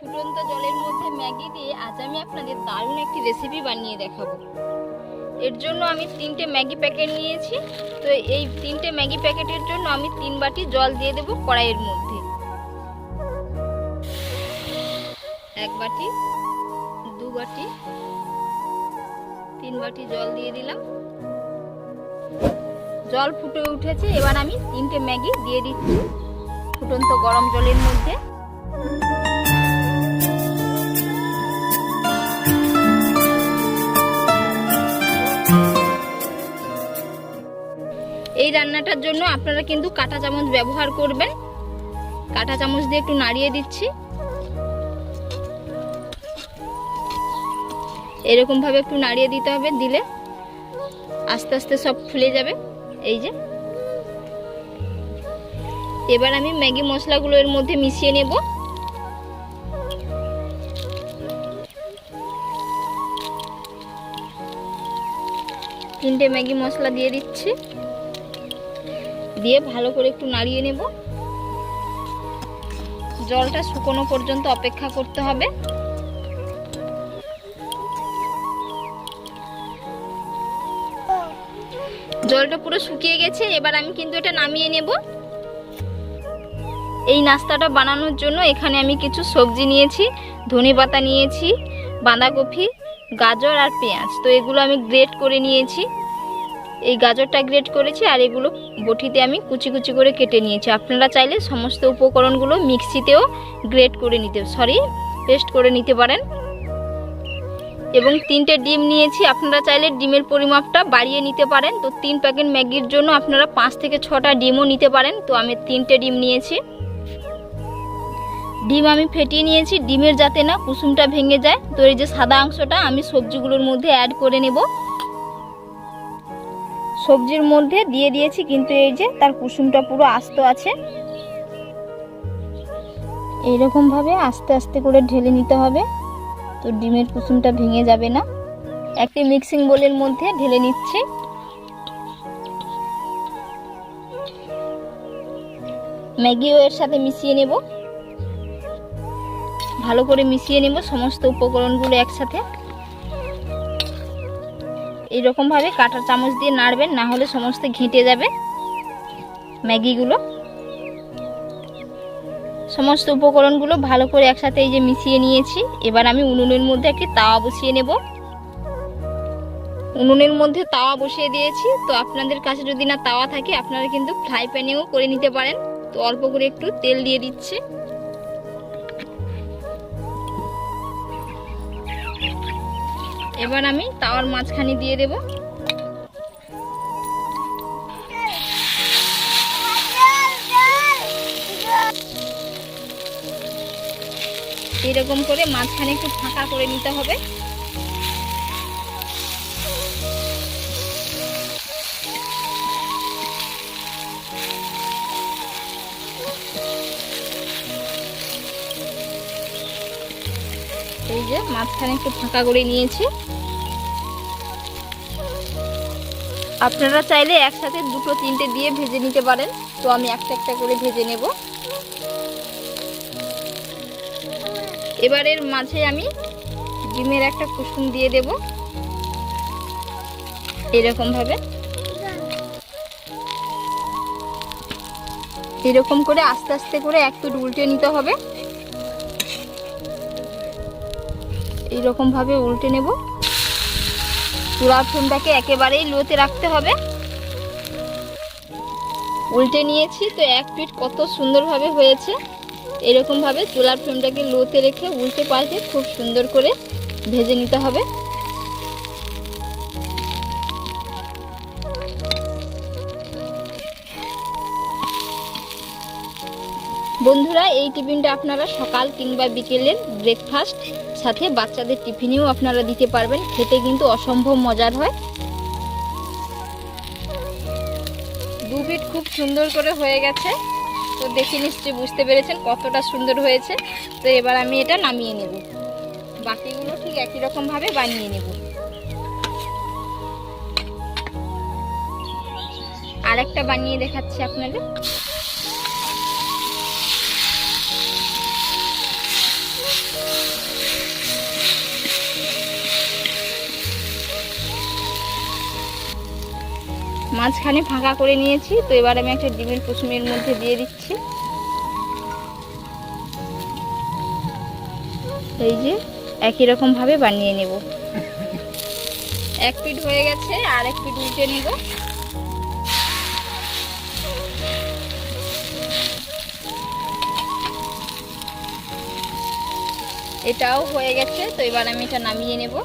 ফুটন্ত জলের মধ্যে ম্যাগি দিয়ে আজ আমি আপনাদের দারুণ একটি রেসিপি বানিয়ে দেখাবো। এর জন্য আমি 3টে ম্যাগি প্যাকেট নিয়েছি। তো এই 3টে ম্যাগি প্যাকেটের জন্য আমি 3 বাটি জল দিয়ে দেব কড়াইয়ের মধ্যে। 1 বাটি, 2 বাটি, 3 বাটি জল দিয়ে দিলাম। জল ফুটে উঠেছে, এবার আমি 3টে ম্যাগি দিয়ে দিচ্ছি ফুটন্ত গরম জলের মধ্যে। এই রান্নাটার জন্য আপনারা কিন্তু কাঁটা চামচ ব্যবহার করবেন। কাঁটা চামচ দিয়ে একটু নাড়িয়ে দিচ্ছি। এরকম ভাবে একটু নাড়িয়ে দিতে হবে, দিলে আস্তে আস্তে সব ফুলে যাবে। এই যে এবার আমি ম্যাগি মশলাগুলো এর মধ্যে মিশিয়ে নেব। তিনটে ম্যাগি মশলা দিয়ে দিচ্ছি, দিয়ে ভালো করে একটু নাড়িয়ে নেব। জলটা শুকনো পর্যন্ত অপেক্ষা করতে হবে। জলটা পুরো শুকিয়ে গেছে, এবার আমি কিন্তু এটা নামিয়ে নেব। এই নাস্তাটা বানানোর জন্য এখানে আমি কিছু সবজি নিয়েছি। ধনেপাতা নিয়েছি, বাঁধাকপি, গাজর আর পেঁয়াজ। তো এগুলো আমি গ্রেট করে নিয়েছি। এই গাজরটা গ্রেট করেছি আর এগুলো বটিতে আমি কুচি কুচি করে কেটে নিয়েছি। আপনারা চাইলে সমস্ত উপকরণগুলো মিক্সিতেও পেস্ট করে নিতে পারেন। এবং 3টে ডিম নিয়েছি। আপনারা চাইলে ডিমের পরিমাপটা বাড়িয়ে নিতে পারেন। তো 3 প্যাকেট ম্যাগির জন্য আপনারা 5 থেকে 6টা ডিমও নিতে পারেন। তো আমি 3টে ডিম নিয়েছি। ডিম আমি ফেটিয়ে নিয়েছি, ডিমের যাতে না কুসুমটা ভেঙে যায়। তো এই যে সাদা অংশটা আমি সবজিগুলোর মধ্যে অ্যাড করে নেব। সবজির মধ্যে দিয়ে দিয়েছি, কিন্তু এই যে তার কুসুমটা পুরো আস্ত আছে। এইরকম ভাবে আস্তে আস্তে করে ঢেলে নিতে হবে, তো ডিমের কুসুমটা ভেঙে যাবে না। একটি মিক্সিং বোলের মধ্যে ঢেলে নিচ্ছি। ম্যাগিও এর সাথে মিশিয়ে নেব। ভালো করে মিশিয়ে নেব সমস্ত উপকরণগুলো একসাথে। এইরকম ভাবে কাঁটা চামচ দিয়ে নাড়বেন, না হলে সমস্ত ঘেঁটে যাবে ম্যাগিগুলো। সমস্ত উপকরণগুলো ভালো করে একসাথে এই যে মিশিয়ে নিয়েছি। এবার আমি উনুনের মধ্যে একটি তাওয়া বসিয়ে নেব। উনুনের মধ্যে তাওয়া বসিয়ে দিয়েছি। তো আপনাদের কাছে যদি না তাওয়া থাকে আপনারা কিন্তু ফ্রাই প্যানেও করে নিতে পারেন। তো অল্প করে একটু তেল দিয়ে দিচ্ছি। এবার আমি তাওয়ার মাঝখানে দিয়ে দেব। এরকম করে মাঝখানে একটু ফাঁকা করে নিতে হবে। এই যে মাঝখানে একটু ফাঁকা করে নিয়েছি। আপনারা চাইলে একসাথে 2-3টে দিয়ে ভেজে নিতে পারেন। তো আমি একটা একটা করে ভেজে নেব। এবারের মাঝে আমি ডিমের একটা কুসুম দিয়ে দেব। এরকম ভাবে এরকম করে আস্তে আস্তে করে এক পিঠ উল্টে নিতে হবে। এইরকম ভাবে উল্টে নেব। চুলার ফ্লেমটাকে একেবারেই লোতে রাখতে হবে। উল্টে নিয়েছি, তো এক পিঠ কত সুন্দরভাবে হয়েছে। এরকম ভাবে চুলার ফ্লেমটাকে লোতে রেখে উল্টে পাল্টে খুব সুন্দর করে ভেজে নিতে হবে। বন্ধুরা, এই টিফিনটা আপনারা সকাল কিংবা বিকেলের ব্রেকফাস্ট সাথে বাচ্চাদের টিফিনেও আপনারা দিতে পারবেন। খেতে কিন্তু অসম্ভব মজার হয়। 2 পিঠ খুব সুন্দর করে হয়ে গেছে। তো দেখে নিশ্চয়ই বুঝতে পেরেছেন কতটা সুন্দর হয়েছে। তো এবার আমি এটা নামিয়ে নেব। বাকিগুলো ঠিক একই রকম ভাবে বানিয়ে নেব। আরেকটা বানিয়ে দেখাচ্ছি আপনাদের। মাঝখানে ফাঁকা করে নিয়েছি। তো এবার আমি একটা ডিমের কুসুমের মধ্যে দিয়ে দিচ্ছি। এই যে একই রকম ভাবে বানিয়ে নেব। এক পিঠ হয়ে গেছে, আর এক পিঠ উল্টে নেব। এটাও হয়ে গেছে। তো এবার আমি এটা নামিয়ে নেব।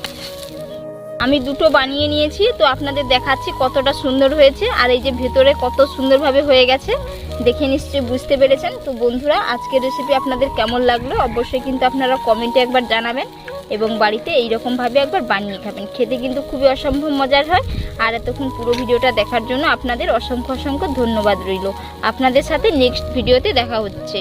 আমি দুটো বানিয়ে নিয়েছি, তো আপনাদের দেখাচ্ছি কতটা সুন্দর হয়েছে। আর এই যে ভেতরে কত সুন্দরভাবে হয়ে গেছে, দেখে নিশ্চয়ই বুঝতে পেরেছেন। তো বন্ধুরা, আজকের রেসিপি আপনাদের কেমন লাগলো অবশ্যই কিন্তু আপনারা কমেন্টে একবার জানাবেন, এবং বাড়িতে এইরকমভাবে একবার বানিয়ে খাবেন। খেতে কিন্তু খুবই অসম্ভব মজার হয়। আর এতক্ষণ পুরো ভিডিওটা দেখার জন্য আপনাদের অসংখ্য অসংখ্য ধন্যবাদ রইল। আপনাদের সাথে নেক্সট ভিডিওতে দেখা হচ্ছে।